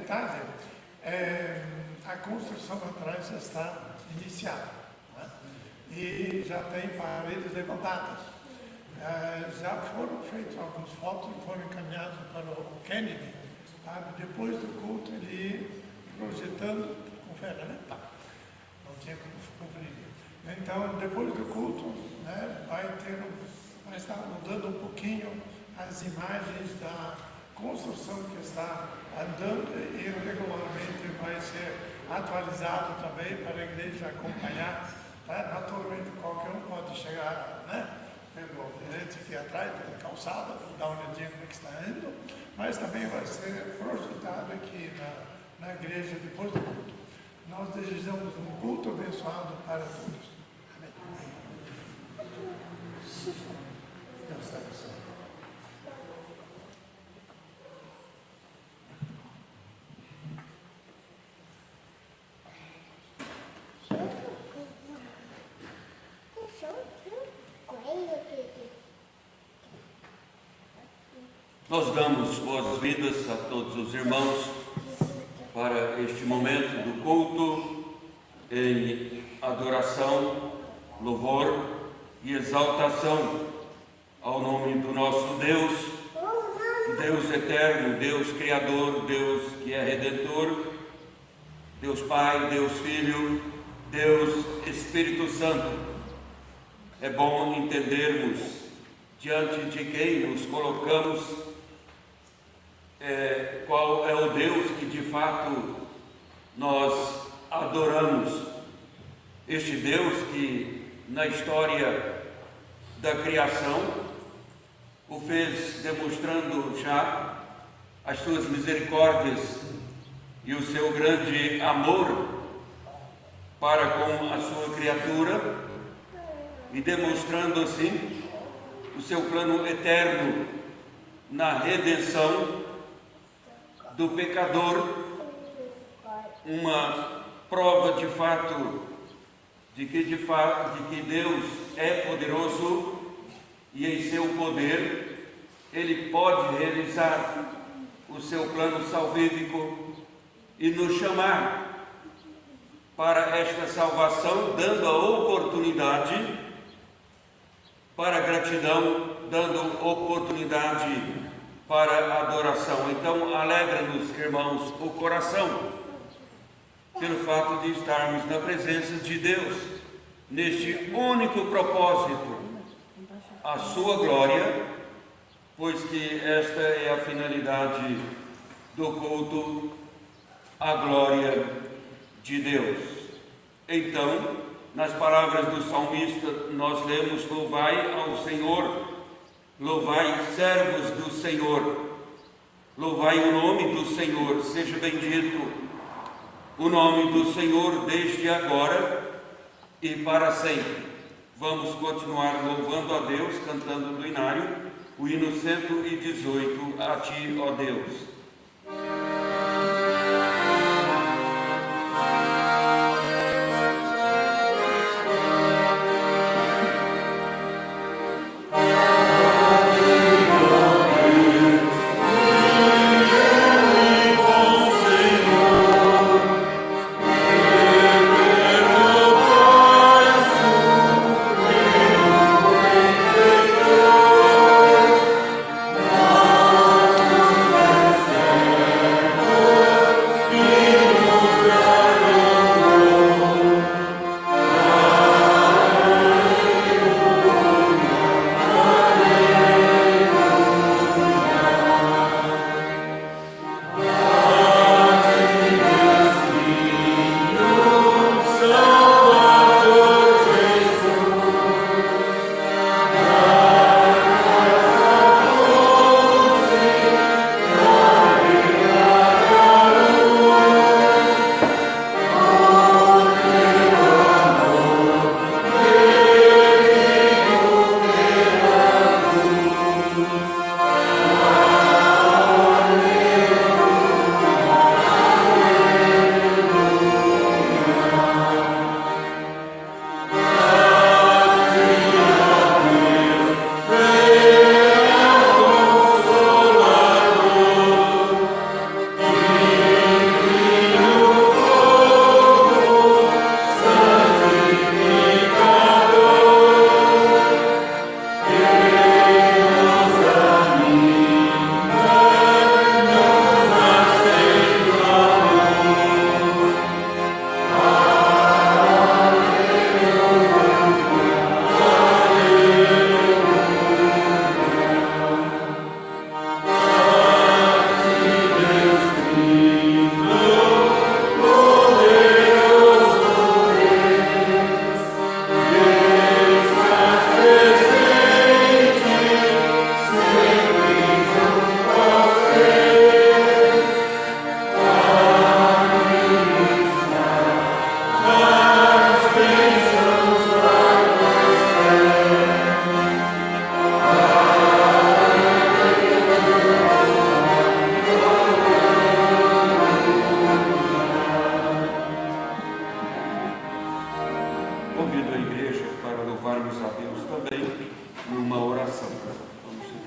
Itália, a construção atrás já está iniciada, né? E já tem paredes levantadas. Já foram feitas algumas fotos e foram encaminhadas para o Kennedy, para depois do culto ele ir projetando, confere, né? Tá. Não tinha como conferir. Então, depois do culto, né, vai estar mudando um pouquinho as imagens da construção que está andando e regularmente vai ser atualizado também para a igreja acompanhar. Tá? Naturalmente, qualquer um pode chegar, né, pelo direito aqui atrás, pela calçada, dar uma olhadinha como é que está indo, mas também vai ser projetado aqui na igreja depois do culto. Nós desejamos um culto abençoado para todos. Amém. Deus te abençoe. Nós damos boas-vindas a todos os irmãos para este momento do culto em adoração, louvor e exaltação ao nome do nosso Deus, Deus eterno, Deus Criador, Deus que é Redentor, Deus Pai, Deus Filho, Deus Espírito Santo. É bom entendermos diante de quem nos colocamos, qual é o Deus que de fato nós adoramos. Este Deus que na história da criação o fez demonstrando já as suas misericórdias e o seu grande amor para com a sua criatura e demonstrando assim o seu plano eterno na redenção do pecador, uma prova de fato de que Deus é poderoso e em seu poder Ele pode realizar o seu plano salvífico e nos chamar para esta salvação, dando a oportunidade para a gratidão, dando oportunidade para a adoração. Então, alegra-nos, irmãos, o coração, pelo fato de estarmos na presença de Deus, neste único propósito, a sua glória, pois que esta é a finalidade do culto, a glória de Deus. Então, nas palavras do salmista, nós lemos: louvai ao Senhor, louvai servos do Senhor, louvai o nome do Senhor, seja bendito o nome do Senhor desde agora e para sempre. Vamos continuar louvando a Deus, cantando do inário, o hino 118, a Ti, ó Deus. Senhor.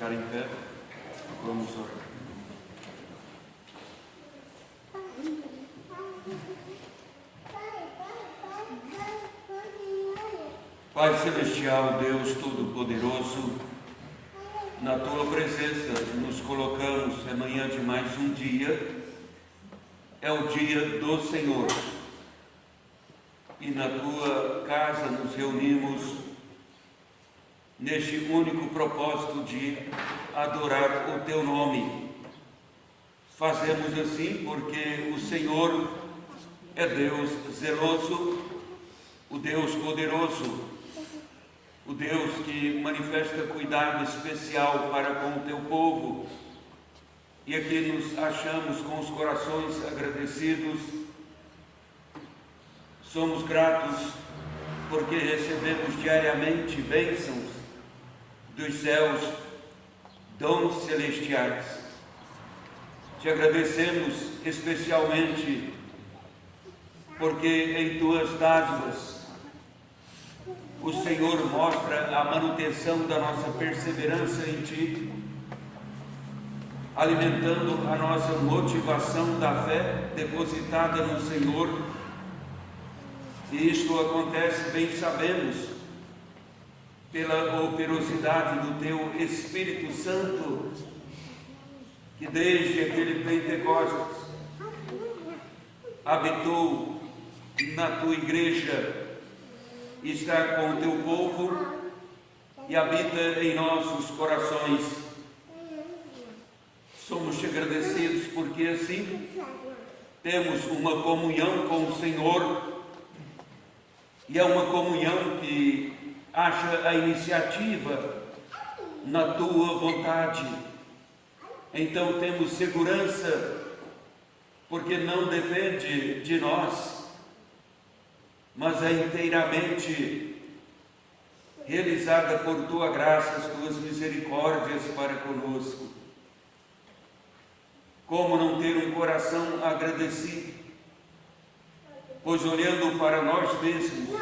ficar em pé, vamos orar. Pai Celestial, Deus Todo-Poderoso, na Tua presença nos colocamos amanhã de mais um dia, é o dia do Senhor, e na Tua casa nos reunimos neste único propósito de adorar o Teu nome. Fazemos assim porque o Senhor é Deus zeloso, o Deus poderoso, o Deus que manifesta cuidado especial para com o Teu povo. E aqui nos achamos com os corações agradecidos. Somos gratos porque recebemos diariamente bênçãos dos céus, dons celestiais. Te agradecemos especialmente porque em Tuas dádivas o Senhor mostra a manutenção da nossa perseverança em Ti, alimentando a nossa motivação da fé depositada no Senhor. E isto acontece, bem sabemos, pela operosidade do Teu Espírito Santo, que desde aquele Pentecostes habitou na Tua igreja, está com o Teu povo e habita em nossos corações. Somos te agradecidos porque assim temos uma comunhão com o Senhor, e é uma comunhão que acha a iniciativa na Tua vontade. Então temos segurança, porque não depende de nós, mas é inteiramente realizada por Tua graça, as Tuas misericórdias para conosco. Como não ter um coração agradecido? Pois olhando para nós mesmos,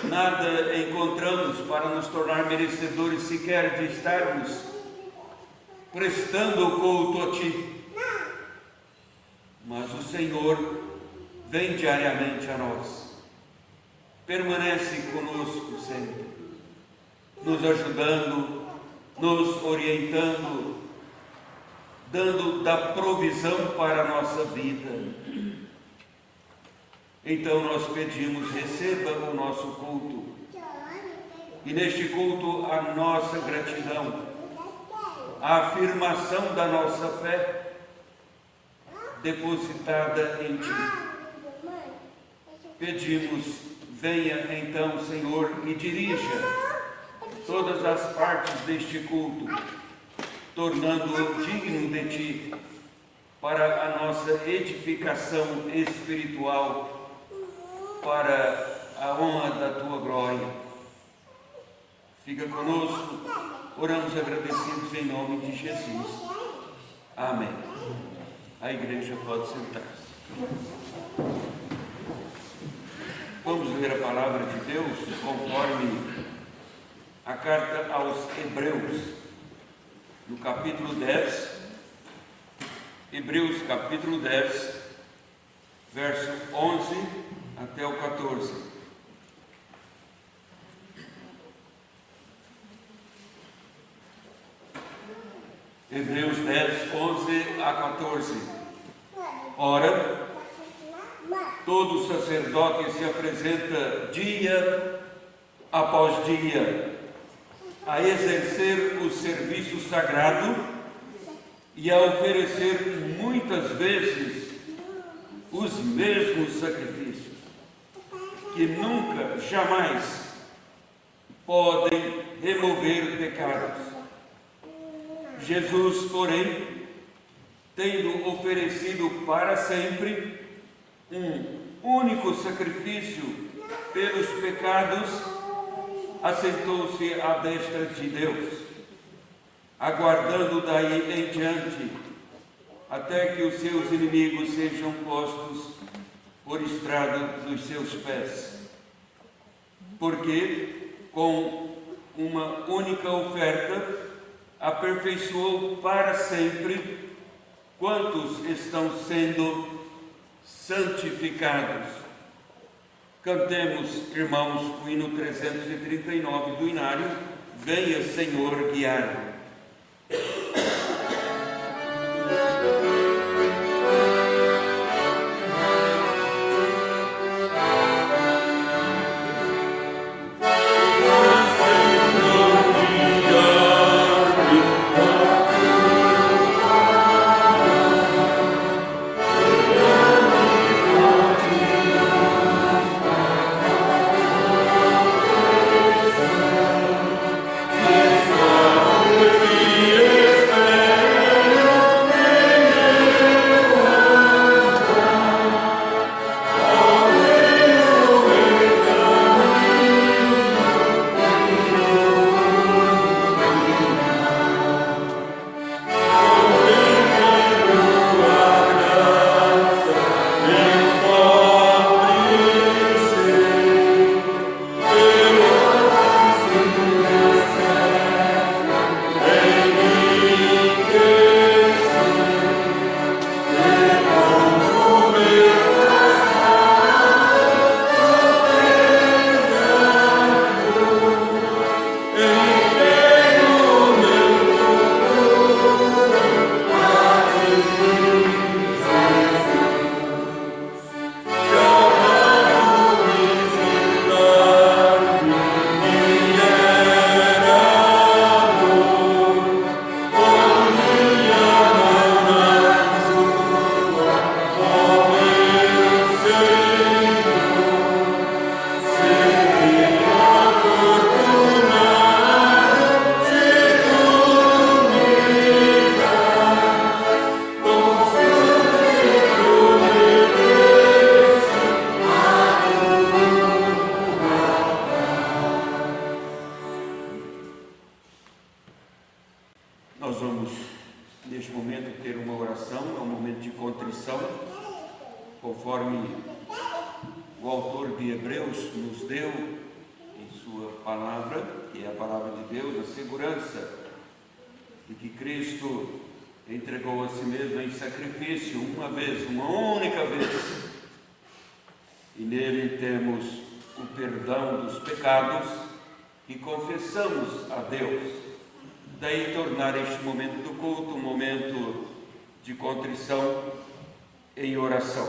nada encontramos para nos tornar merecedores sequer de estarmos prestando o culto a Ti. Mas o Senhor vem diariamente a nós. Permanece conosco sempre, nos ajudando, nos orientando, dando da provisão para a nossa vida. Então nós pedimos, receba o nosso culto, e neste culto a nossa gratidão, a afirmação da nossa fé depositada em Ti. Pedimos, venha então, Senhor, e dirija todas as partes deste culto, tornando-o digno de Ti, para a nossa edificação espiritual, para a honra da Tua glória. Fica conosco, oramos agradecidos em nome de Jesus. Amém. A igreja pode sentar-se. Vamos ler a palavra de Deus conforme a carta aos Hebreus, no capítulo 10, Hebreus capítulo 10, verso 11 até o 14. Hebreus 10, 11 a 14. Ora, todo sacerdote se apresenta dia após dia a exercer o serviço sagrado e a oferecer muitas vezes os mesmos sacrifícios, que nunca, jamais podem remover pecados. Jesus, porém, tendo oferecido para sempre um único sacrifício pelos pecados, assentou-se à destra de Deus, aguardando daí em diante até que os seus inimigos sejam postos por estrado dos seus pés. Porque com uma única oferta aperfeiçoou para sempre quantos estão sendo santificados. Cantemos, irmãos, o hino 339 do Inário, Venha, Senhor, guiar-me. Nós vamos, neste momento, ter uma oração, é um momento de contrição, conforme o autor de Hebreus nos deu em sua palavra, que é a palavra de Deus, a segurança de que Cristo entregou a si mesmo em sacrifício uma vez, uma única vez, e nele temos o perdão dos pecados e confessamos a Deus. Daí tornar este momento do culto um momento de contrição em oração.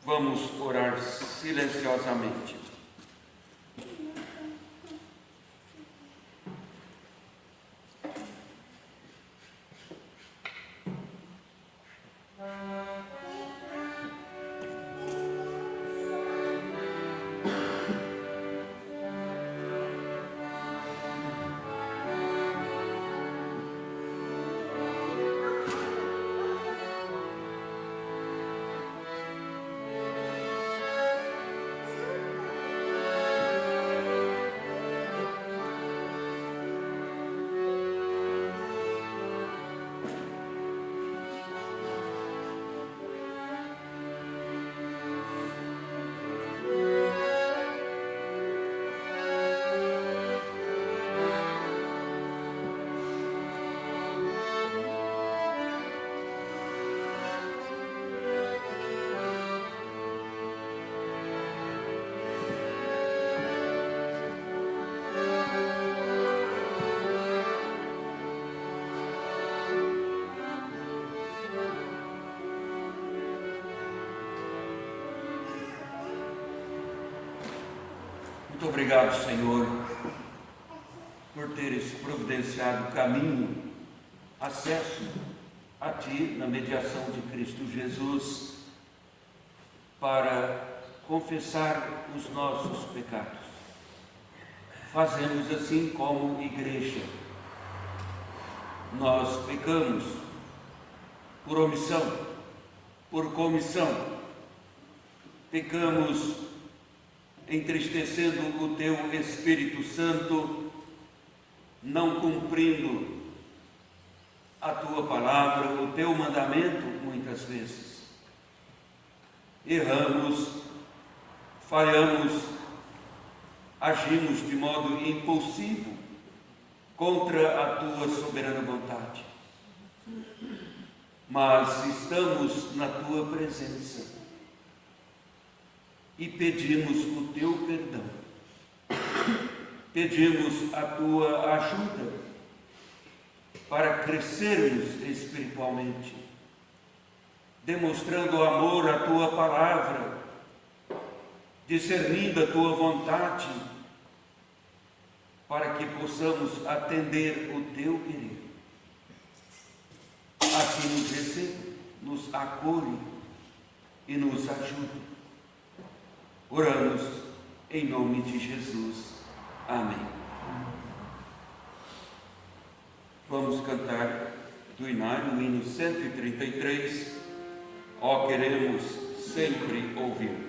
Vamos orar silenciosamente. Muito obrigado, Senhor, por teres providenciado caminho, acesso a Ti na mediação de Cristo Jesus, para confessar os nossos pecados. Fazemos assim como igreja. Nós pecamos por omissão, por comissão. Pecamos entristecendo o Teu Espírito Santo, não cumprindo a Tua palavra, o Teu mandamento, muitas vezes. Erramos, falhamos, agimos de modo impulsivo, contra a tua soberana vontade. Mas estamos na tua presença e pedimos o teu perdão. Pedimos a tua ajuda para crescermos espiritualmente, demonstrando amor à tua palavra, discernindo a tua vontade, para que possamos atender o teu querer. Assim nos receba, nos acolhe e nos ajude. Oramos em nome de Jesus. Amém. Vamos cantar do Inário, o hino 133, ó, queremos sempre ouvir.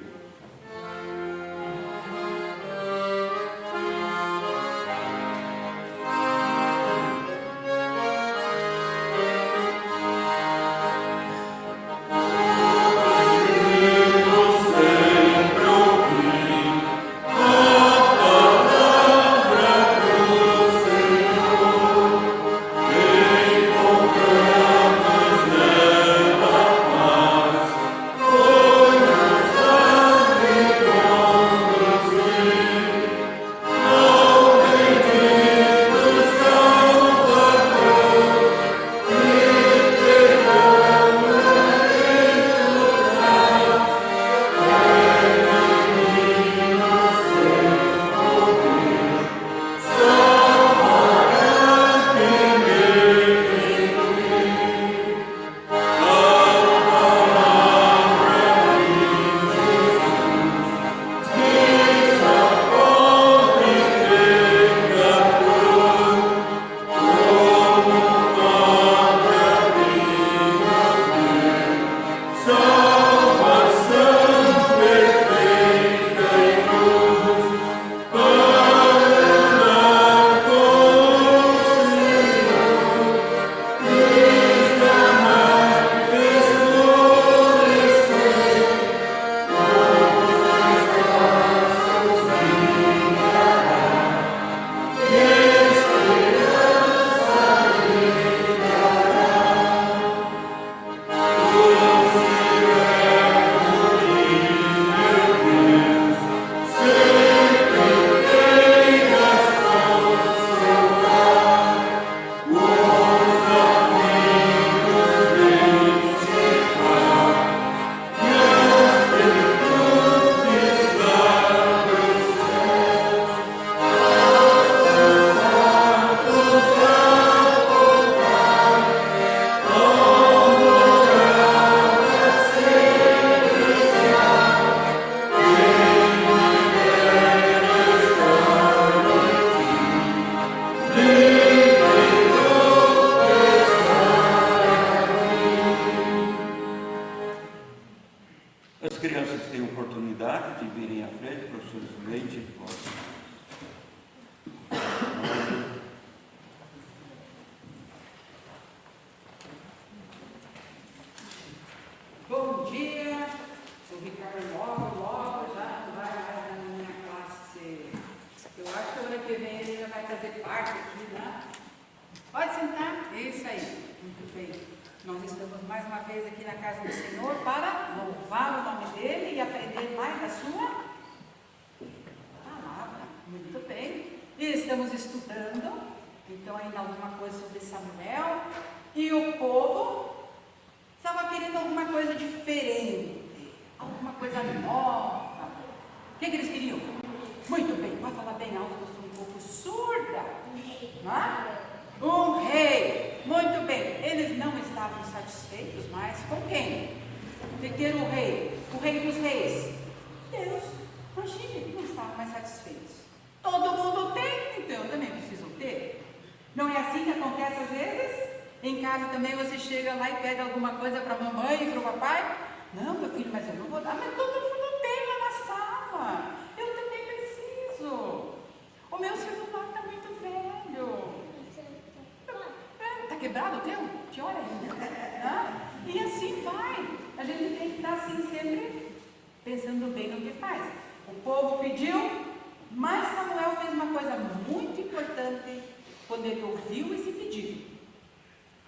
Quebrado o teu? Pior ainda. Né? E assim vai. A gente tem que estar assim sempre pensando bem no que faz. O povo pediu, mas Samuel fez uma coisa muito importante quando ele ouviu esse pedido.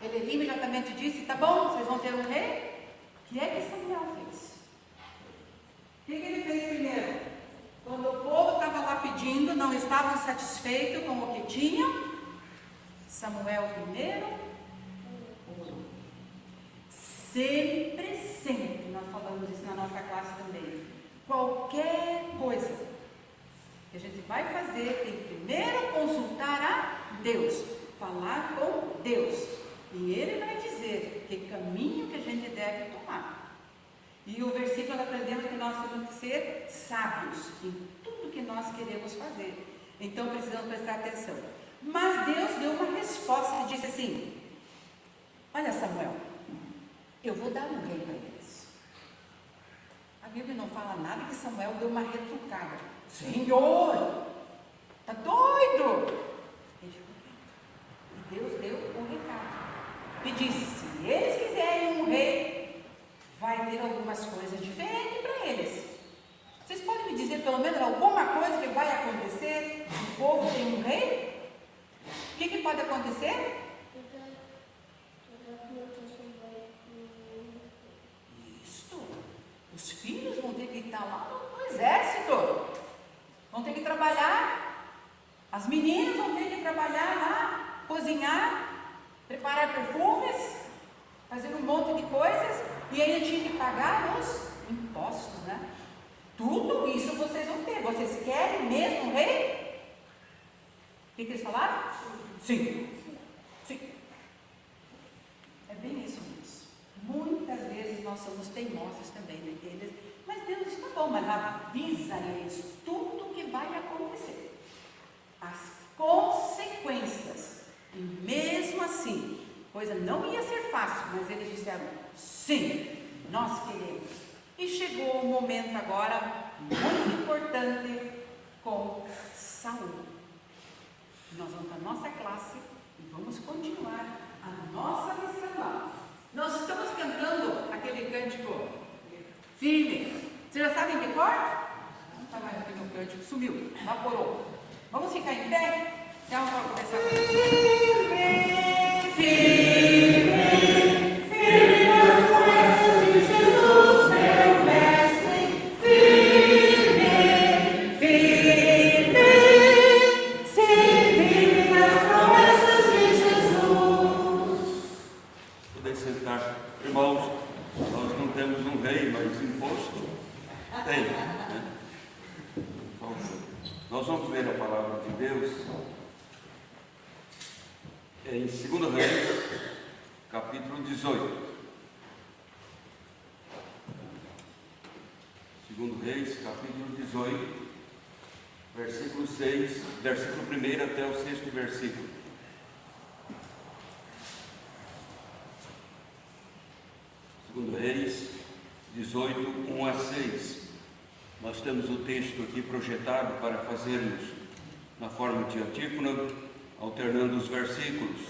Ele imediatamente disse: tá bom, vocês vão ter um rei? O que é que Samuel fez? O que ele fez primeiro? Quando o povo estava lá pedindo, não estavam satisfeitos com o que tinham, Samuel primeiro orou. Sempre, nós falamos isso na nossa classe também. Qualquer coisa que a gente vai fazer, tem que primeiro consultar a Deus, falar com Deus. E Ele vai dizer que caminho que a gente deve tomar. E o versículo nós aprendemos que nós temos que ser sábios em tudo que nós queremos fazer. Então precisamos prestar atenção. Mas Deus deu uma resposta e disse assim: olha, Samuel, eu vou dar um rei para eles. A Bíblia não fala nada que Samuel deu uma retrucada. Senhor, está doido? Ele ficou quieto. E Deus deu um recado. E disse: se eles quiserem um rei, vai ter algumas coisas diferentes para eles. Vocês podem me dizer pelo menos alguma coisa que vai acontecer se o povo tem um rei? O que pode acontecer? Isso. Os filhos vão ter que estar lá no exército. Vão ter que trabalhar. As meninas vão ter que trabalhar lá, cozinhar, preparar perfumes, fazer um monte de coisas. E ainda tinha que pagar os impostos, né? Tudo isso vocês vão ter. Vocês querem mesmo um rei? O que eles falaram? Sim. Sim. É bem isso mesmo. Muitas vezes nós somos teimosos também, né? Mas Deus está bom, mas avisa eles tudo o que vai acontecer. As consequências. E mesmo assim, a coisa não ia ser fácil, mas eles disseram: sim, nós queremos. E chegou o momento agora muito importante com Saul. Nós vamos para a nossa classe e vamos continuar a nossa lição lá. Nós estamos cantando aquele cântico firme. Vocês já sabem de cor? Não está mais aqui no cântico, sumiu, evaporou. Vamos ficar em pé? Então vamos começar a cantar. Firme, firme, firme nas promessas de Jesus, meu mestre. Firme, firme, sim, firme nas promessas de Jesus. Podem sentar. Irmãos, nós não temos um rei, mas imposto tem, né? Nós vamos ler a palavra de Deus em 2 Reis, capítulo 18. 2 Reis, capítulo 18, versículo 6, versículo 1 até o 6º versículo. 2 Reis 18, 1 a 6. Nós temos o texto aqui projetado para fazermos na forma de antífona, alternando os versículos.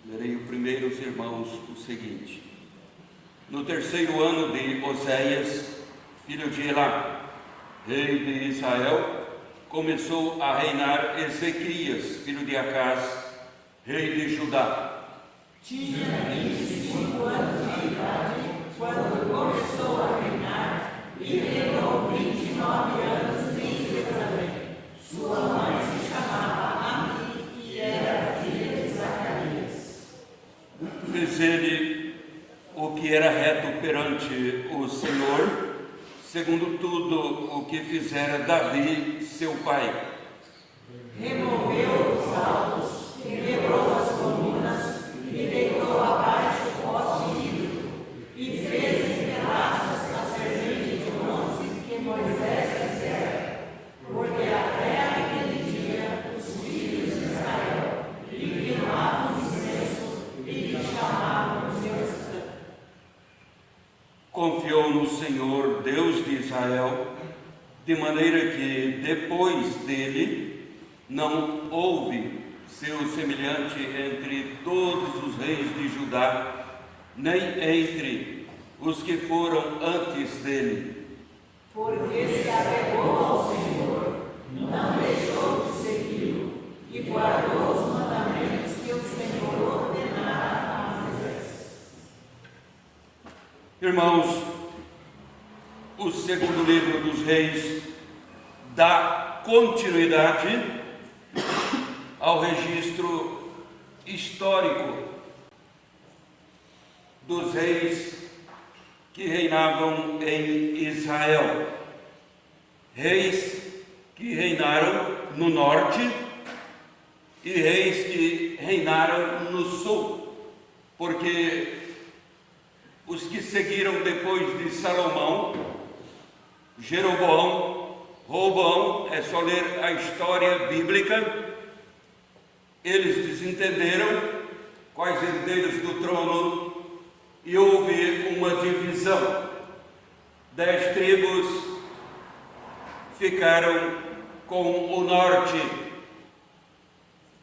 Lerei o primeiro, os irmãos, o seguinte: no 3º ano de Oséias, filho de Elá, rei de Israel, começou a reinar Ezequias, filho de Acaz, rei de Judá. Tinha 25 anos de idade quando começou a reinar e reinou 29 anos em Jerusalém. Sua mãe se chamava Ami e era filha de Zacarias. Fez ele o que era reto perante o Senhor, segundo tudo o que fizera Davi, seu pai. Removeu os altos, quebrou as colunas e deitou abaixo o poste hídrico e fez em pedaços a serpente de bronze que Moisés fizera, porque até aquele dia os filhos de Israel lhe queimavam incenso e lhe chamavam Deus. Confiou no Senhor, Deus de Israel, de maneira que depois dele não houve seu semelhante entre todos os reis de Judá, nem entre os que foram antes dele. Porque se apegou ao Senhor, não deixou de segui-lo e guardou os mandamentos Irmãos, o segundo livro dos Reis dá continuidade ao registro histórico dos reis que reinavam em Israel. Reis que reinaram no norte e reis que reinaram no sul, porque os que seguiram depois de Salomão, Jeroboão, Roboão, é só ler a história bíblica, eles desentenderam quais herdeiros do trono e houve uma divisão. 10 tribos ficaram com o norte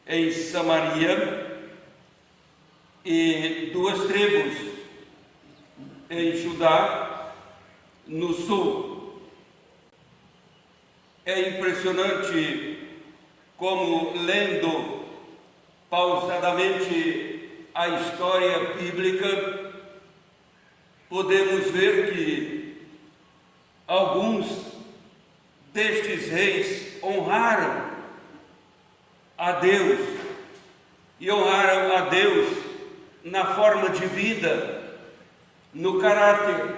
em Samaria e 2 tribos em Judá, no sul. É impressionante como, lendo pausadamente a história bíblica, podemos ver que alguns destes reis honraram a Deus, e honraram a Deus na forma de vida, no caráter,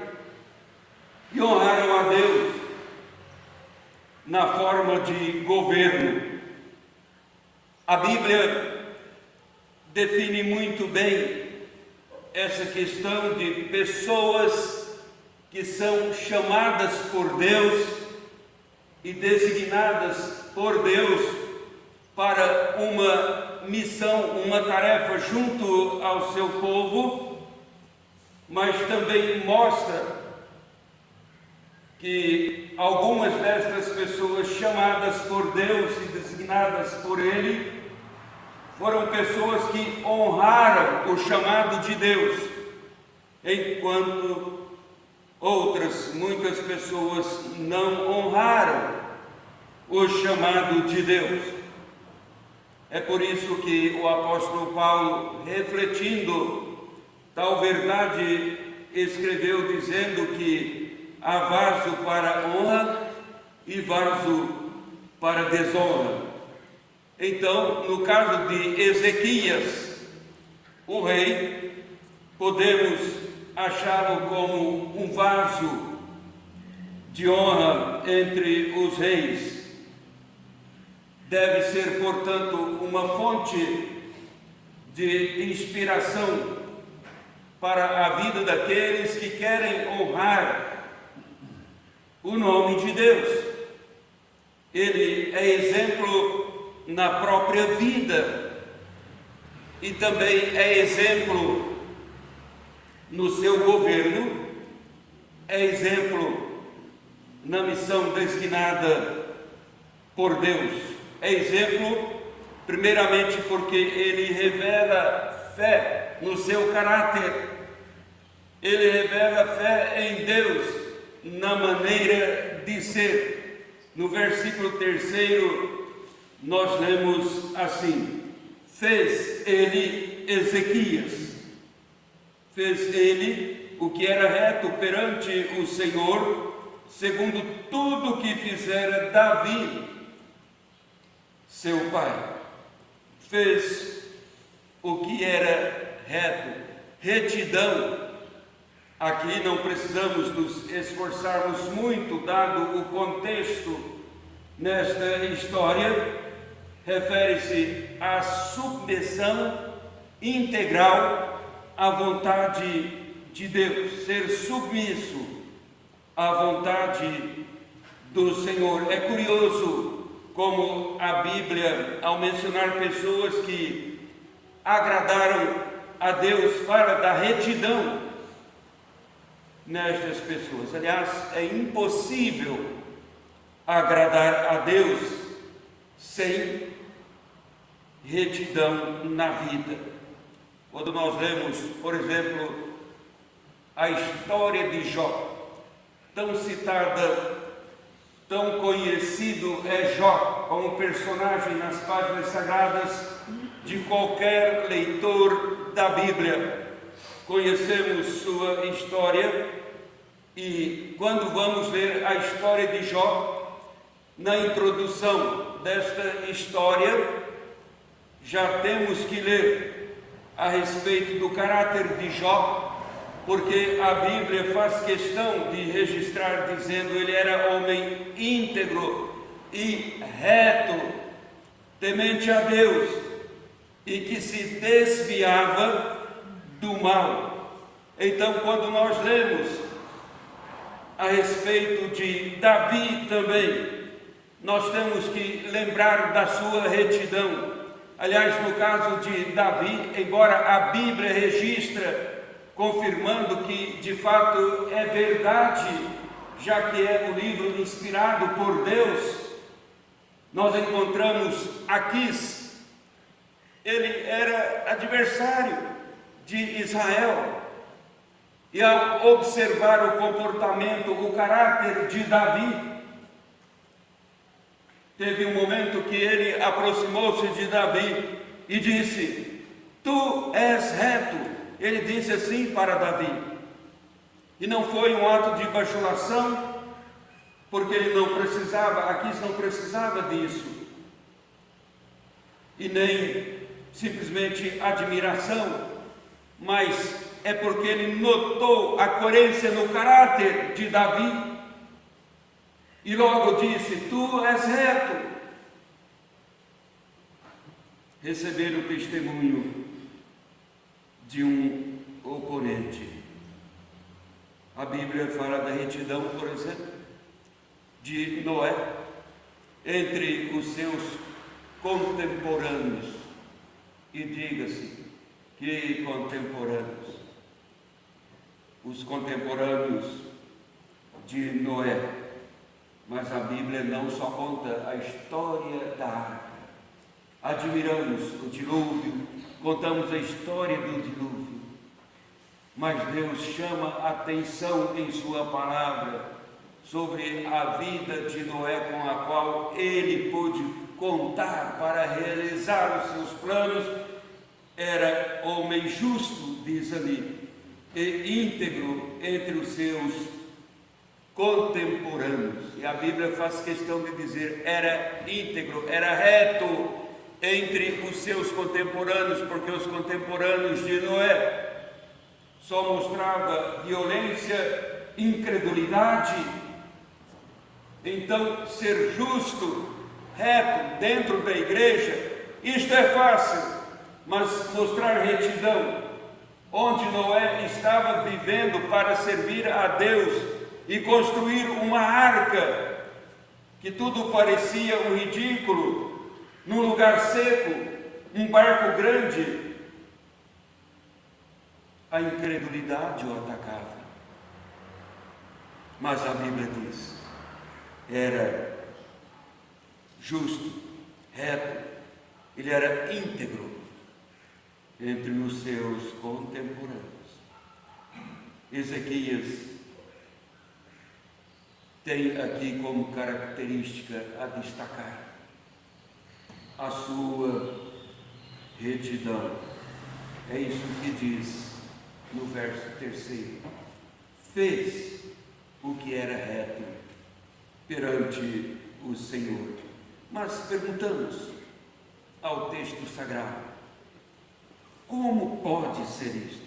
e honraram a Deus na forma de governo. A Bíblia define muito bem essa questão de pessoas que são chamadas por Deus e designadas por Deus para uma missão, uma tarefa junto ao seu povo, mas também mostra que algumas destas pessoas chamadas por Deus e designadas por Ele foram pessoas que honraram o chamado de Deus, enquanto outras, muitas pessoas não honraram o chamado de Deus. É por isso que o apóstolo Paulo, refletindo tal verdade, escreveu dizendo que há vaso para honra e vaso para desonra. Então, no caso de Ezequias, o rei, podemos achá-lo como um vaso de honra entre os reis. Deve ser, portanto, uma fonte de inspiração para a vida daqueles que querem honrar o nome de Deus. Ele é exemplo na própria vida e também é exemplo no seu governo, é exemplo na missão designada por Deus. É exemplo, primeiramente, porque ele revela fé no seu caráter, ele revela fé em Deus na maneira de ser. No versículo 3, nós lemos assim: fez ele, Ezequias, fez ele o que era reto perante o Senhor, segundo tudo o que fizera Davi, seu pai. Fez o que era reto, retidão. Aqui não precisamos nos esforçarmos muito, dado o contexto nesta história. Refere-se à submissão integral à vontade de Deus, ser submisso à vontade do Senhor. É curioso como a Bíblia, ao mencionar pessoas que agradaram a Deus, fala da retidão nestas pessoas. Aliás, é impossível agradar a Deus sem retidão na vida. Quando nós lemos, por exemplo, a história de Jó, tão citada, tão conhecido é Jó como personagem nas páginas sagradas de qualquer leitor da Bíblia. conhecemos sua história e quando vamos ler a história de Jó, na introdução desta história, já temos que ler a respeito do caráter de Jó, porque a Bíblia faz questão de registrar dizendo ele era homem íntegro e reto, temente a Deus e que se desviava do mal. Então, quando nós lemos a respeito de Davi também, nós temos que lembrar da sua retidão. Aliás, no caso de Davi, embora a Bíblia registra, confirmando que de fato é verdade, já que é o livro inspirado por Deus, nós encontramos Aquis. Ele era adversário de Israel. E ao observar o comportamento, o caráter de Davi, teve um momento que ele aproximou-se de Davi e disse: tu és reto. Ele disse assim para Davi. E não foi um ato de bajulação, porque ele não precisava, Aquis não precisava disso. E nem simplesmente admiração, mas é porque ele notou a coerência no caráter de Davi e logo disse: tu és reto. Receber o testemunho de um oponente. A Bíblia fala da retidão, por exemplo, de Noé entre os seus contemporâneos. E diga-se, que contemporâneos? Os contemporâneos de Noé. Mas a Bíblia não só conta a história da arca. Admiramos o dilúvio, contamos a história do dilúvio, mas Deus chama atenção em sua palavra sobre a vida de Noé, com a qual ele pôde contar para realizar os seus planos. Era homem justo, diz ali, e íntegro entre os seus contemporâneos. E a Bíblia faz questão de dizer: era íntegro, era reto entre os seus contemporâneos, porque os contemporâneos de Noé só mostrava violência, incredulidade. Então, ser justo, reto dentro da igreja, isto é fácil. Mas mostrar retidão, onde Noé estava vivendo para servir a Deus e construir uma arca, que tudo parecia um ridículo, num lugar seco, um barco grande, a incredulidade o atacava. Mas a Bíblia diz: era justo, reto, ele era íntegro entre os seus contemporâneos. Ezequias tem aqui como característica a destacar a sua retidão. É isso que diz no verso 3: fez o que era reto perante o Senhor. Mas perguntamos ao texto sagrado: como pode ser isto?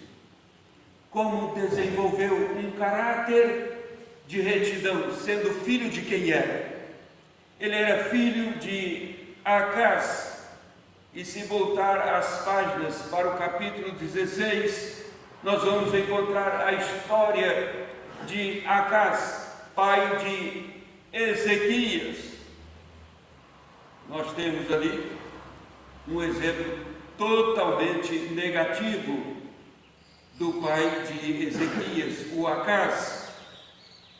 Como desenvolveu um caráter de retidão, sendo filho de quem era? Ele era filho de Acaz. E se voltar as páginas para o capítulo 16, nós vamos encontrar a história de Acaz, pai de Ezequias. Nós temos ali um exemplo totalmente negativo do pai de Ezequias, o Acaz.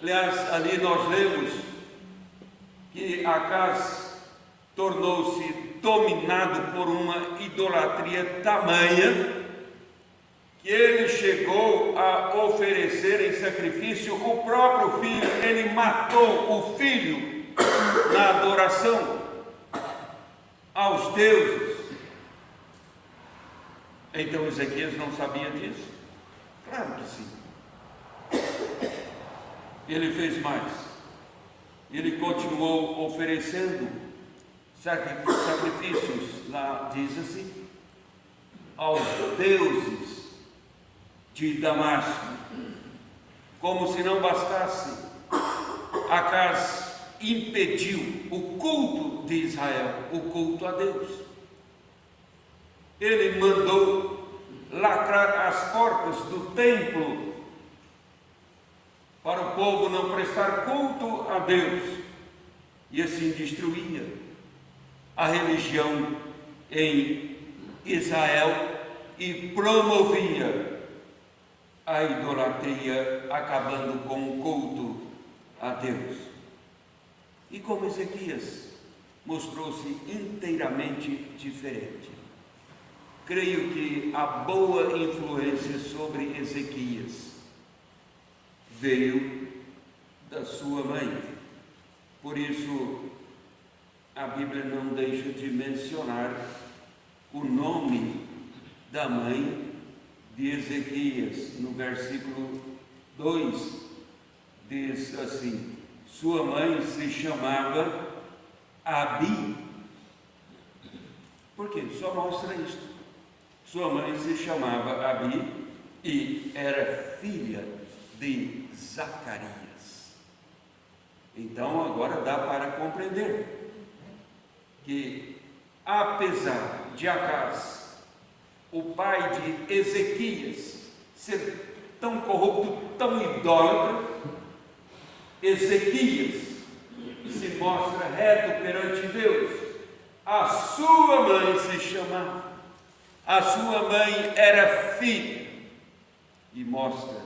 Aliás, ali nós lemos que Acaz tornou-se dominado por uma idolatria tamanha que ele chegou a oferecer em sacrifício o próprio filho. Ele matou o filho na adoração aos deuses. Então Ezequias não sabia disso. Claro que sim. Ele fez mais. Ele continuou oferecendo sacrifícios, lá diz assim, aos deuses de Damasco. Como se não bastasse, Acaz impediu o culto de Israel, o culto a Deus. Ele mandou lacrar as portas do templo para o povo não prestar culto a Deus, e assim destruía a religião em Israel e promovia a idolatria, acabando com o culto a Deus. E como Ezequias mostrou-se inteiramente diferente. Creio que a boa influência sobre Ezequias veio da sua mãe. Por isso, a Bíblia não deixa de mencionar o nome da mãe de Ezequias. No versículo 2, diz assim: sua mãe se chamava Abi. Por quê? Só mostra isso. Sua mãe se chamava Abi e era filha de Zacarias. Então agora dá para compreender que, apesar de Acaz, o pai de Ezequias, ser tão corrupto, tão idólatra, Ezequias se mostra reto perante Deus. A sua mãe se chamava, a sua mãe era filha, e mostra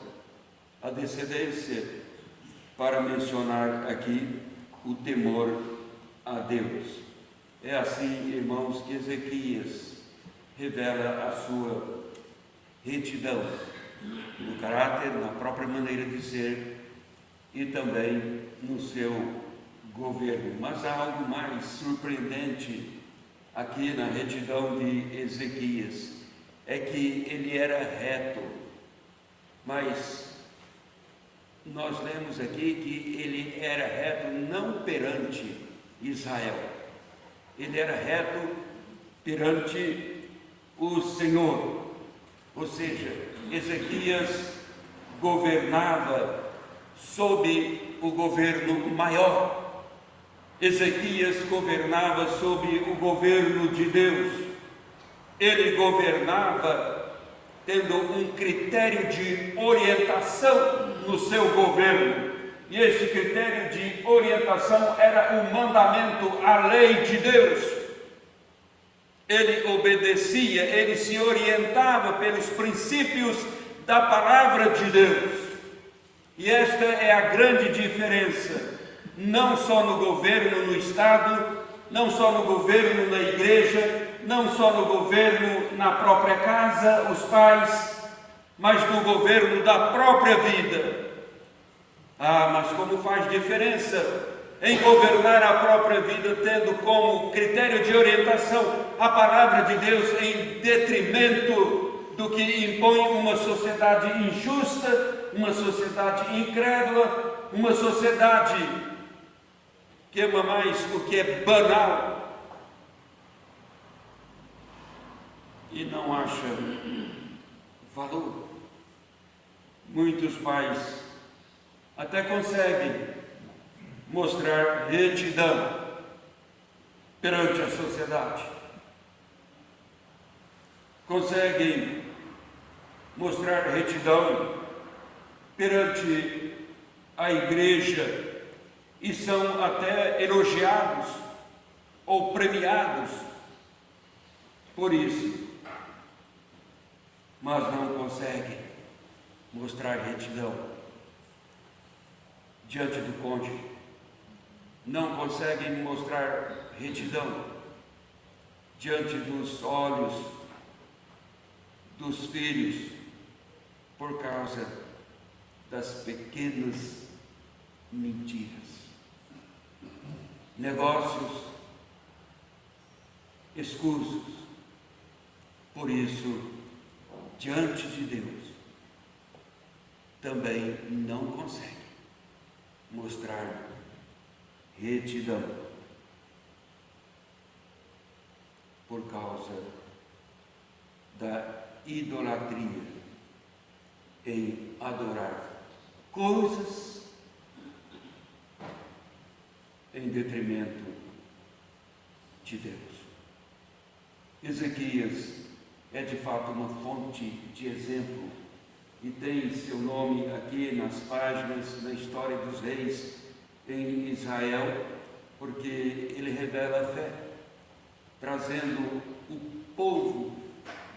a descendência para mencionar aqui o temor a Deus. É assim, irmãos, que Ezequias revela a sua retidão no caráter, na própria maneira de ser e também no seu governo. Mas há algo mais surpreendente aqui na retidão de Ezequias, é que ele era reto, mas nós lemos aqui que ele era reto não perante Israel, ele era reto perante o Senhor. Ou seja, Ezequias governava sob o governo maior. Ezequias governava sob o governo de Deus. Ele governava tendo um critério de orientação no seu governo. E esse critério de orientação era o mandamento, a lei de Deus. Ele obedecia, ele se orientava pelos princípios da palavra de Deus. E esta é a grande diferença, não só no governo no Estado, não só no governo na igreja, não só no governo na própria casa, os pais, mas no governo da própria vida. Ah, mas como faz diferença em governar a própria vida, tendo como critério de orientação a palavra de Deus, em detrimento do que impõe uma sociedade injusta, uma sociedade incrédula, uma sociedade que ama mais o que é banal e não acha valor. Muitos pais até conseguem mostrar retidão perante a sociedade, conseguem mostrar retidão perante a igreja e são até elogiados ou premiados por isso, mas não conseguem mostrar retidão diante do cônjuge, não conseguem mostrar retidão diante dos olhos dos filhos, por causa das pequenas mentiras, negócios escusos. Por isso, diante de Deus, também não consegue mostrar retidão por causa da idolatria em adorar coisas em detrimento de Deus. Ezequias é de fato uma fonte de exemplo e tem seu nome aqui nas páginas da história dos reis em Israel, porque ele revela a fé, trazendo o povo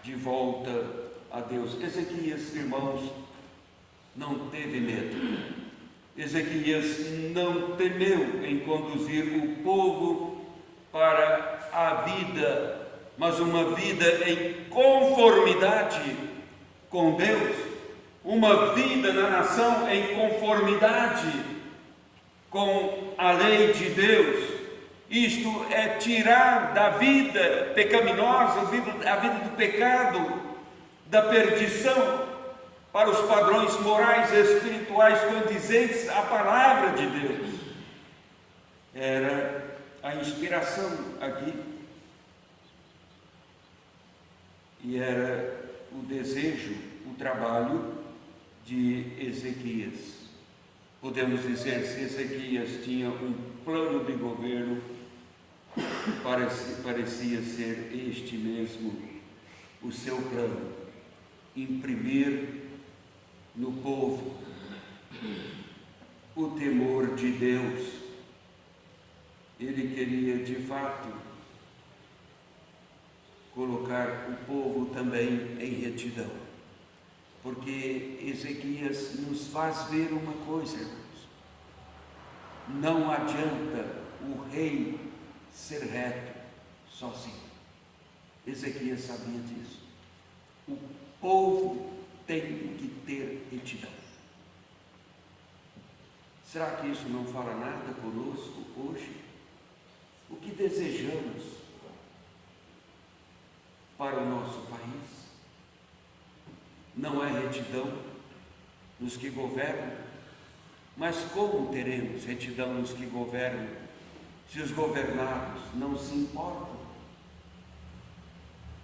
de volta a Deus. Ezequias, irmãos, não teve medo. Ezequias não temeu em conduzir o povo para a vida, mas uma vida em conformidade com Deus, uma vida na nação em conformidade com a lei de Deus. Isto é tirar da vida pecaminosa, a vida do pecado, da perdição, para os padrões morais e espirituais condizentes à palavra de Deus. Era a inspiração aqui, e era o desejo, o trabalho de Ezequias. Podemos dizer, se Ezequias tinha um plano de governo, parecia ser este mesmo o seu plano: imprimir no povo o temor de Deus. Ele queria de fato colocar o povo também em retidão, porque Ezequias nos faz ver uma coisa, irmãos: não adianta o rei ser reto sozinho. Ezequias sabia disso. O povo tem que ter retidão. Será que isso não fala nada conosco hoje? O que desejamos para o nosso país? Não é retidão nos que governam, mas como teremos retidão nos que governam, se os governados não se importam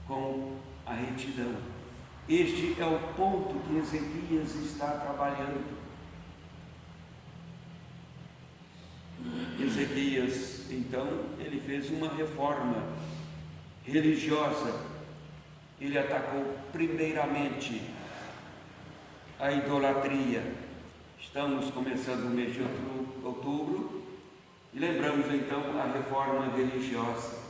com a retidão? Este é o ponto que Ezequias está trabalhando. Ezequias, então, ele fez uma reforma religiosa. Ele atacou primeiramente a idolatria. Estamos começando o mês de outubro e lembramos então a reforma religiosa.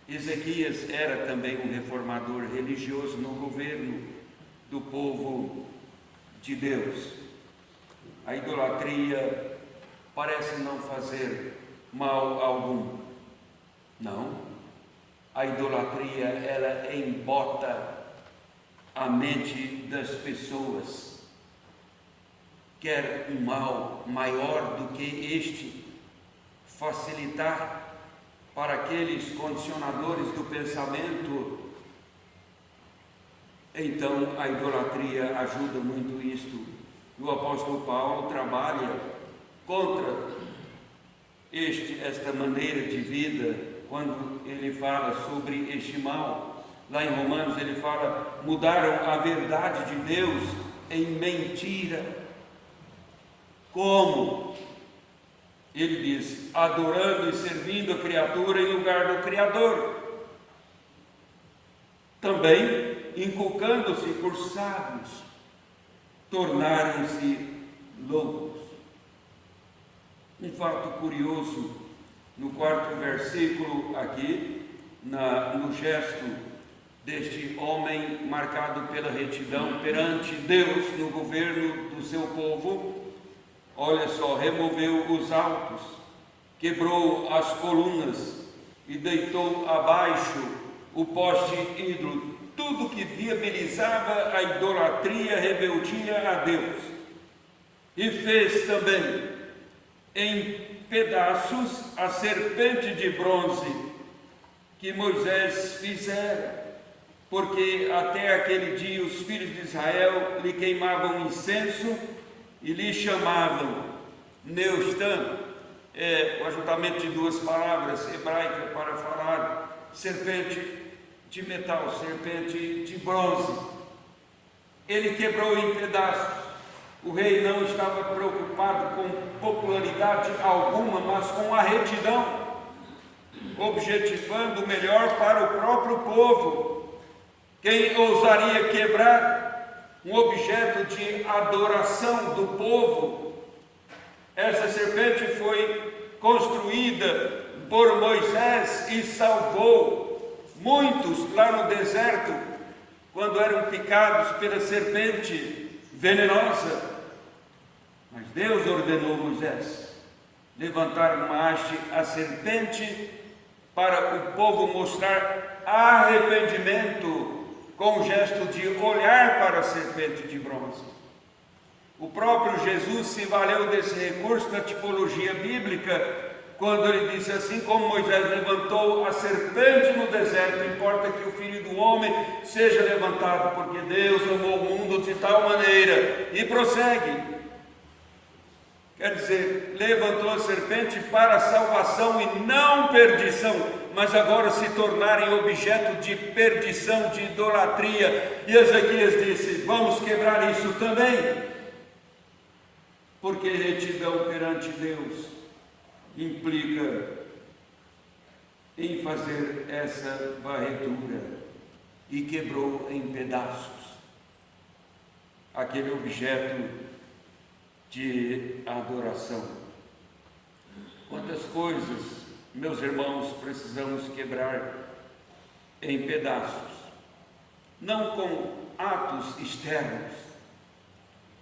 Ezequias era também um reformador religioso no governo do povo de Deus. A idolatria parece não fazer mal algum. Não. A idolatria, ela embota a mente das pessoas. Quer um mal maior do que este facilitar para aqueles condicionadores do pensamento. Então a idolatria ajuda muito isto. O apóstolo Paulo trabalha contra esta maneira de vida, quando ele fala sobre este mal. Lá em Romanos ele fala: mudaram a verdade de Deus em mentira. Como? Ele diz: adorando e servindo a criatura em lugar do Criador. Também, inculcando-se por sábios, tornaram-se loucos. Um fato curioso, no 4º versículo aqui, no gesto deste homem marcado pela retidão perante Deus no governo do seu povo. Olha só: removeu os altos, quebrou as colunas e deitou abaixo o poste ídolo, tudo que viabilizava a idolatria, a rebeldia a Deus. E fez também em pedaços a serpente de bronze que Moisés fizera, porque até aquele dia os filhos de Israel lhe queimavam incenso e lhe chamavam Neustan, o ajuntamento de duas palavras hebraicas para falar serpente de metal, serpente de bronze. Ele quebrou em pedaços. O rei não estava preocupado com popularidade alguma, mas com a retidão, objetivando o melhor para o próprio povo. Quem ousaria quebrar um objeto de adoração do povo? Essa serpente foi construída por Moisés e salvou muitos lá no deserto, quando eram picados pela serpente venenosa. Mas Deus ordenou a Moisés levantar uma haste a serpente para o povo mostrar arrependimento com o gesto de olhar para a serpente de bronze. O próprio Jesus se valeu desse recurso na tipologia bíblica, quando ele disse: assim como Moisés levantou a serpente no deserto, importa que o Filho do Homem seja levantado, porque Deus amou o mundo de tal maneira. E prossegue. Quer dizer, levantou a serpente para a salvação e não perdição, mas agora se tornarem objeto de perdição, de idolatria. E Ezequias disse: vamos quebrar isso também, porque retidão perante Deus implica em fazer essa varredura, e quebrou em pedaços aquele objeto de adoração. Quantas coisas, meus irmãos, precisamos quebrar em pedaços, não com atos externos,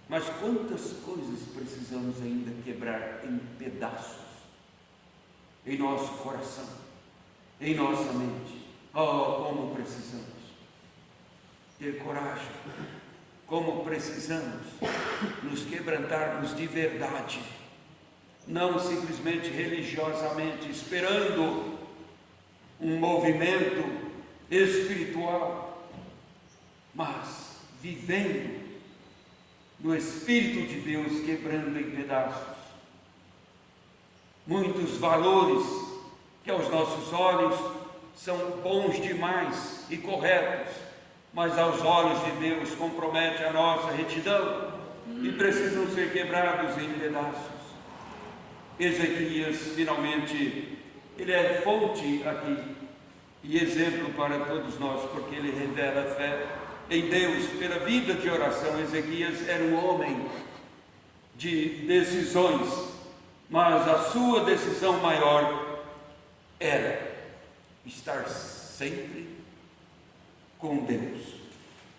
mas quantas coisas precisamos ainda quebrar em pedaços em nosso coração, em nossa mente. Oh, como precisamos ter coragem, como precisamos nos quebrantarmos de verdade, não simplesmente religiosamente, esperando um movimento espiritual, mas vivendo no Espírito de Deus, quebrando em pedaços muitos valores que aos nossos olhos são bons demais e corretos, mas aos olhos de Deus compromete a nossa retidão e precisam ser quebrados em pedaços. Ezequias, finalmente, ele é fonte aqui e exemplo para todos nós, porque ele revela a fé em Deus pela vida de oração. Ezequias era um homem de decisões, mas a sua decisão maior era estar sempre com Deus.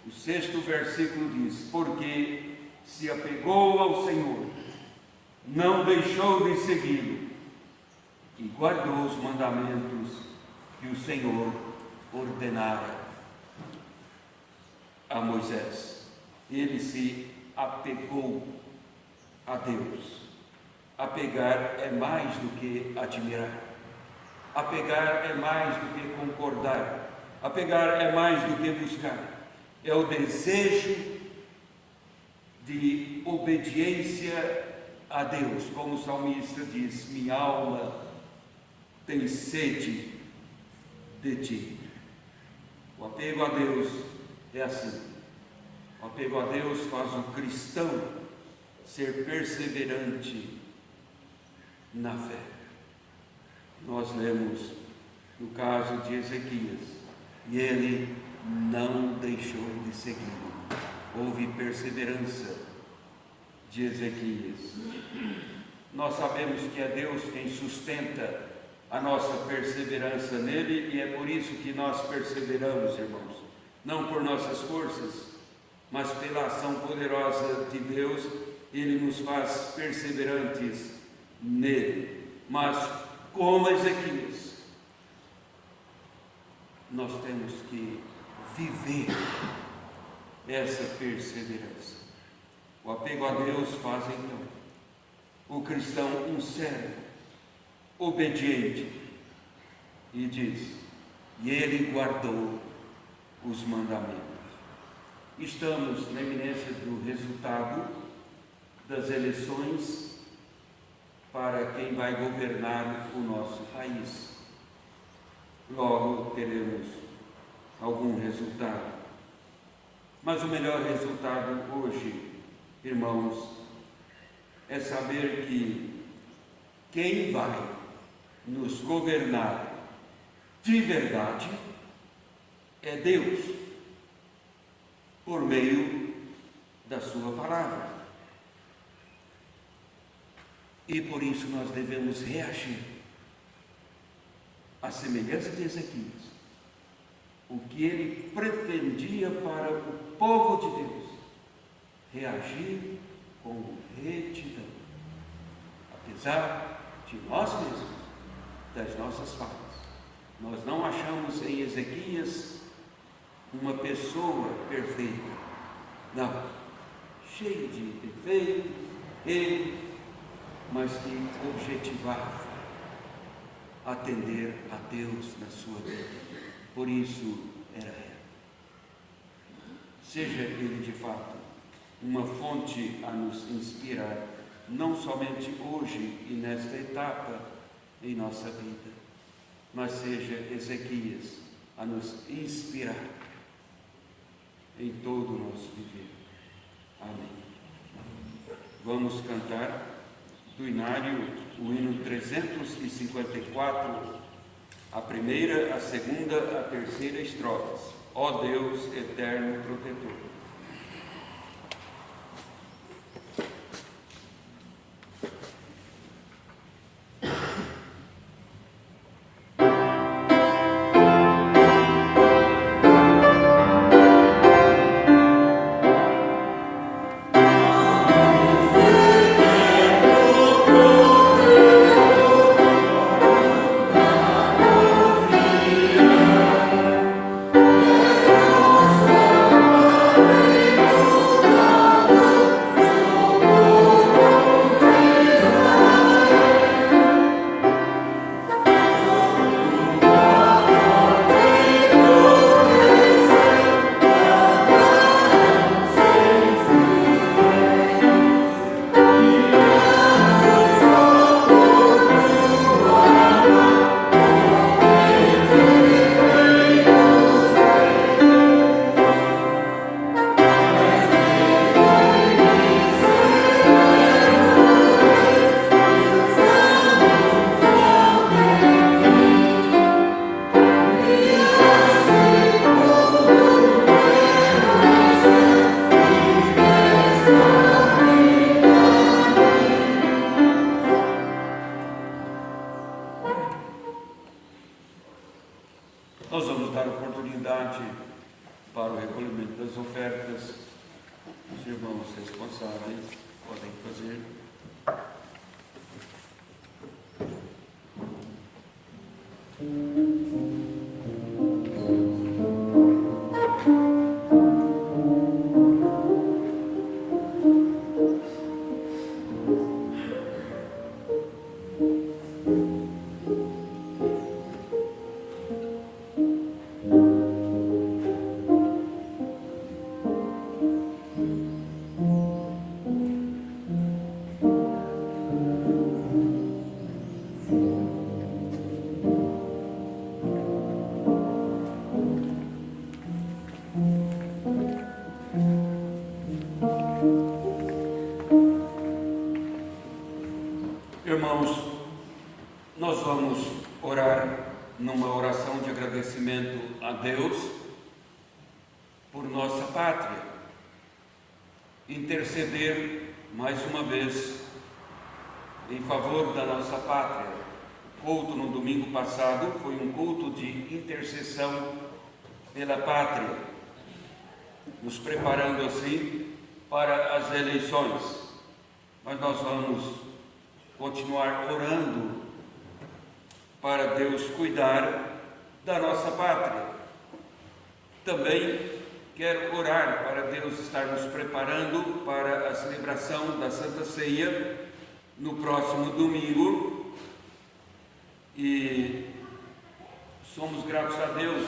O 6º versículo diz: porque se apegou ao Senhor, não deixou de segui-lo e guardou os mandamentos que o Senhor ordenara a Moisés. Ele se apegou a Deus. Apegar é mais do que admirar. Apegar é mais do que concordar. Apegar é mais do que buscar. É o desejo de obediência a Deus, como o salmista diz: minha alma tem sede de ti. O apego a Deus é assim. O apego a Deus faz o cristão ser perseverante na fé. Nós lemos no caso de Ezequias, e ele não deixou de segui-lo. Houve perseverança de Ezequias. Nós sabemos que é Deus quem sustenta a nossa perseverança nele, e é por isso que nós perseveramos, irmãos, não por nossas forças, mas pela ação poderosa de Deus. Ele nos faz perseverantes nele. Mas como Ezequias, nós temos que viver essa perseverança. O apego a Deus faz então o cristão um servo obediente, e diz: e ele guardou os mandamentos. Estamos na iminência do resultado das eleições para quem vai governar o nosso país. Logo teremos algum resultado. Mas o melhor resultado hoje, irmãos, é saber que quem vai nos governar de verdade é Deus, por meio da sua palavra. E por isso nós devemos reagir à semelhança de Ezequias. O que ele pretendia para o povo de Deus, reagir com retidão, apesar de nós mesmos, das nossas falhas. Nós não achamos em Ezequias uma pessoa perfeita, não, cheio de defeitos, erros, mas que objetivava atender a Deus na sua vida. Por isso era reto. Seja ele de fato uma fonte a nos inspirar, não somente hoje e nesta etapa em nossa vida, mas seja Ezequias a nos inspirar em todo o nosso viver. Amém. Vamos cantar do Inário o hino 354, a primeira, a segunda, a terceira estrofes. Ó Deus eterno protetor. Nós vamos dar oportunidade para o recolhimento das ofertas. Os irmãos responsáveis podem fazer. Irmãos, nós vamos orar numa oração de agradecimento a Deus por nossa pátria, interceder mais uma vez em favor da nossa pátria. O culto no domingo passado foi um culto de intercessão pela pátria, nos preparando assim para as eleições. Mas nós vamos continuar orando para Deus cuidar da nossa pátria. Também quero orar para Deus estar nos preparando para a celebração da Santa Ceia no próximo domingo. E somos gratos a Deus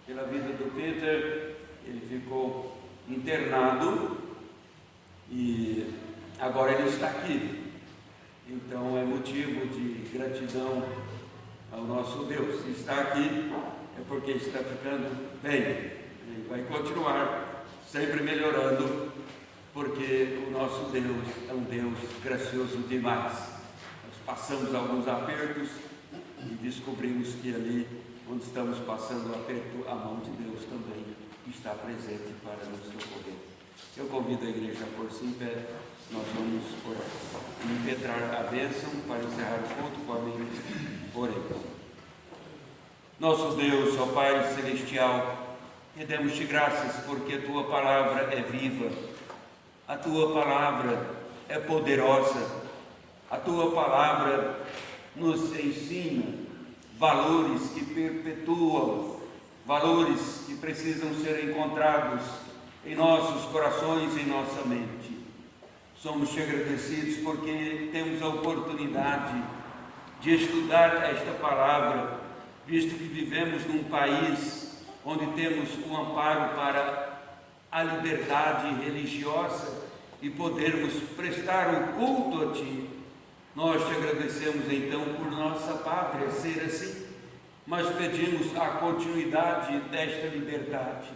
pela vida do Peter. Ele ficou internado e agora ele está aqui. Então é motivo de gratidão ao nosso Deus. Se está aqui é porque está ficando bem. Ele vai continuar sempre melhorando, porque o nosso Deus é um Deus gracioso demais. Nós passamos alguns apertos e descobrimos que ali onde estamos passando o aperto, a mão de Deus também está presente para nos socorrer. Eu convido a igreja a pôr-se em pé. Nós vamos impetrar a bênção para encerrar o culto com a minha. Oremos. Nosso Deus, ó Pai Celestial, rendemos-te graças porque a Tua palavra é viva, a Tua palavra é poderosa, a Tua palavra nos ensina valores que perpetuam, valores que precisam ser encontrados em nossos corações e em nossa mente. Somos te agradecidos porque temos a oportunidade de estudar esta palavra, visto que vivemos num país onde temos o amparo para a liberdade religiosa e podermos prestar o culto a Ti. Nós te agradecemos então por nossa pátria ser assim, mas pedimos a continuidade desta liberdade.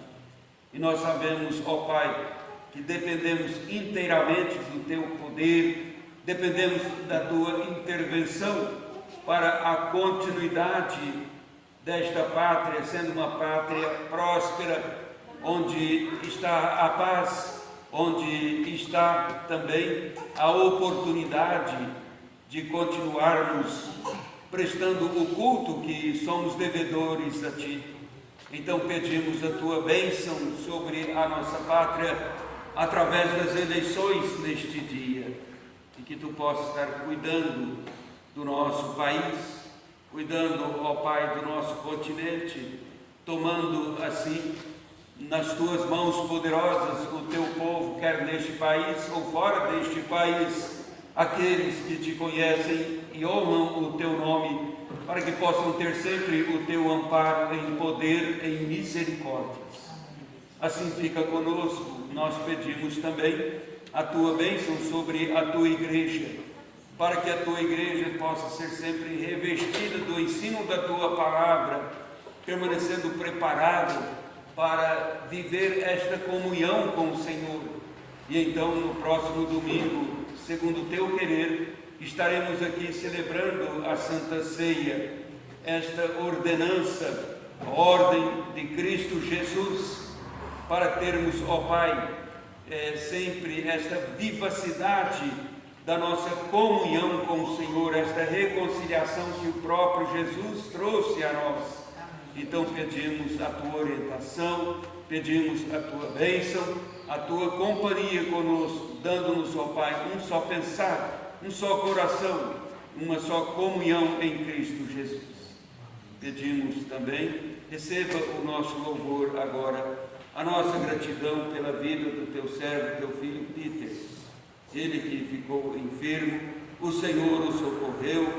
E nós sabemos, ó Pai, que dependemos inteiramente do Teu poder, dependemos da Tua intervenção para a continuidade desta pátria, sendo uma pátria próspera, onde está a paz, onde está também a oportunidade de continuarmos prestando o culto que somos devedores a Ti. Então pedimos a Tua bênção sobre a nossa pátria, através das eleições neste dia, e que Tu possas estar cuidando do nosso país, cuidando, ó Pai, do nosso continente, tomando assim nas Tuas mãos poderosas o Teu povo, quer neste país ou fora deste país, aqueles que Te conhecem e honram o Teu nome, para que possam ter sempre o Teu amparo em poder, em misericórdias. Assim fica conosco. Nós pedimos também a Tua bênção sobre a Tua igreja, para que a Tua igreja possa ser sempre revestida do ensino da Tua palavra, permanecendo preparado para viver esta comunhão com o Senhor. E então, no próximo domingo, segundo o Teu querer, estaremos aqui celebrando a Santa Ceia, esta ordenança, a ordem de Cristo Jesus, para termos, ó Pai, sempre esta vivacidade da nossa comunhão com o Senhor, esta reconciliação que o próprio Jesus trouxe a nós. Então pedimos a Tua orientação, pedimos a Tua bênção, a Tua companhia conosco, dando-nos, ó Pai, um só pensar, um só coração, uma só comunhão em Cristo Jesus. Pedimos também, receba o nosso louvor agora, a nossa gratidão pela vida do Teu servo, Teu filho Peter. Ele que ficou enfermo, o Senhor o socorreu,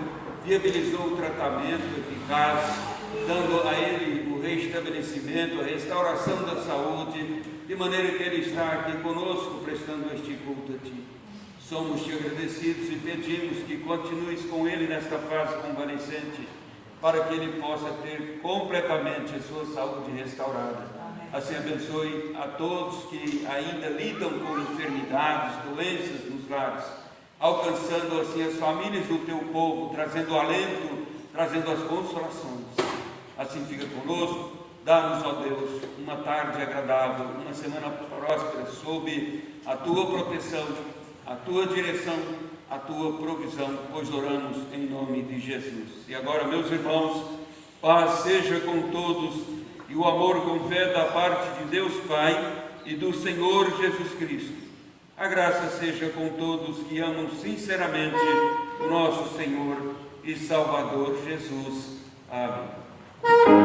viabilizou o tratamento eficaz, dando a ele o restabelecimento, a restauração da saúde, de maneira que ele está aqui conosco, prestando este culto a Ti. Somos Te agradecidos e pedimos que continues com ele nesta fase convalescente, para que ele possa ter completamente a sua saúde restaurada. Assim abençoe a todos que ainda lidam com enfermidades, doenças nos lares, alcançando assim as famílias do Teu povo, trazendo alento, trazendo as consolações. Assim fica conosco, dá-nos, ó Deus, uma tarde agradável, uma semana próspera, sob a Tua proteção, a Tua direção, a Tua provisão, pois oramos em nome de Jesus. E agora, meus irmãos, paz seja com todos, e o amor com fé da parte de Deus Pai e do Senhor Jesus Cristo. A graça seja com todos que amam sinceramente o nosso Senhor e Salvador Jesus. Amém.